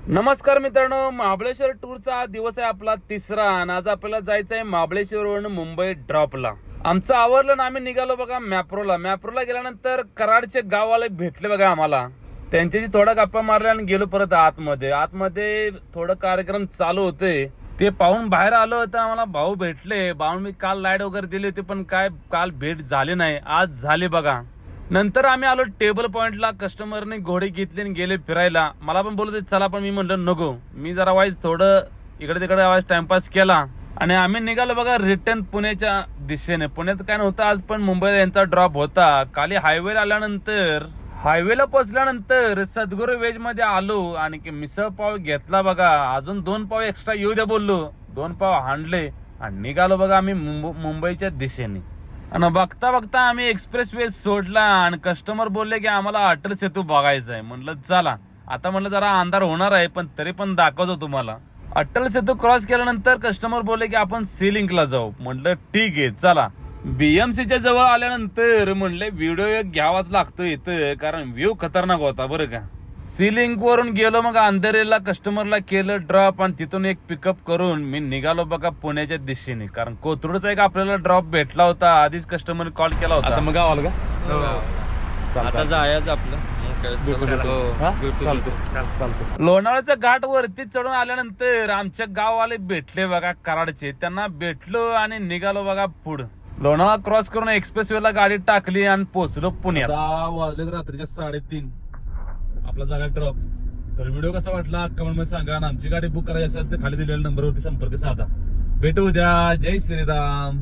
नमस्कार मित्रांनो, महाबळेश्वर टूरचा दिवस आहे आपला तिसरा आणि आज आपल्याला जायचं आहे महाबळेश्वरवरून मुंबई ड्रॉपला. आमचं आवरलं ना आम्ही निघालो बघा मॅप्रोला गेल्यानंतर कराडचे गाववाले भेटले बघा आम्हाला. त्यांच्याशी थोडा गप्पा मारल्या आणि गेलो परत आतमध्ये थोडं कार्यक्रम चालू होते ते पाहून बाहेर आलो होतं. आम्हाला भाऊ भेटले. भाऊ मी काल लाईट वगैरे दिली होती पण काय काल भेट झाली नाही, आज झाली बघा. नंतर आम्ही आलो टेबल पॉइंटला. कस्टमरने घोडे घेतले आणि गेले फिरायला. मला पण बोलत चला पण मी म्हणलं नको. मी जरा वाईज थोडं इकडे तिकडे आवाज टाइमपास केला आणि आम्ही निघालो बघा रिटर्न पुण्याच्या दिशेने. पुण्यात काय नव्हतं आज पण मुंबईला यांचा ड्रॉप होता. खाली हायवेला आल्यानंतर हायवेला पोहोचल्यानंतर सद्गुरू वेज मध्ये आलो आणि मिसळ पाव घेतला बघा. अजून 2 पाव एक्स्ट्रा येऊ द्या बोललो. 2 पाव हाणले आणि निघालो बघा आम्ही मुंबईच्या दिशेने. आणि बघता आम्ही एक्सप्रेस वे सोडला आणि कस्टमर बोलले की आम्हाला अटल सेतू बघायचा आहे. म्हणलं चला. आता म्हणलं जरा अंधार होणार आहे पण तरी पण दाखवतो तुम्हाला. अटल सेतू क्रॉस केल्यानंतर कस्टमर बोलले की आपण सी लिंकला जाऊ. म्हटलं ठीक आहे चला. बीएमसीच्या जवळ आल्यानंतर म्हणले व्हिडिओ एक घ्यावाच लागतो इथं कारण व्ह्यू खतरनाक होता बरं का. सी लिंक वरून गेलो मग अंधेरीला. कस्टमरला केलं ड्रॉप आणि तिथून एक पिकअप करून मी निघालो बघा पुण्याच्या दिशेने. कारण कोथरूडचा एक आपल्याला ड्रॉप भेटला होता. आधीच कस्टमर कॉल केला होता. आता मग गावाला का आता जायचं आपलं. लोणावळ्याच्या घाट वरती चढून आल्यानंतर आमच्या गाववाले भेटले बघा कराडचे. त्यांना भेटलो आणि निघालो बघा पुढं. लोणावळा क्रॉस करून एक्सप्रेस वेला गाडी टाकली आणि पोहोचलो पुण्यात. वाजले रात्रीच्या 3:30 आपला झाला ड्रॉप. तर व्हिडिओ कसा वाटला कमेंट मध्ये सांगा. आणि आमची गाडी बुक करायची असेल तर खाली दिलेल्या नंबरवरती संपर्क साधा. भेटू उद्या. जय श्रीराम.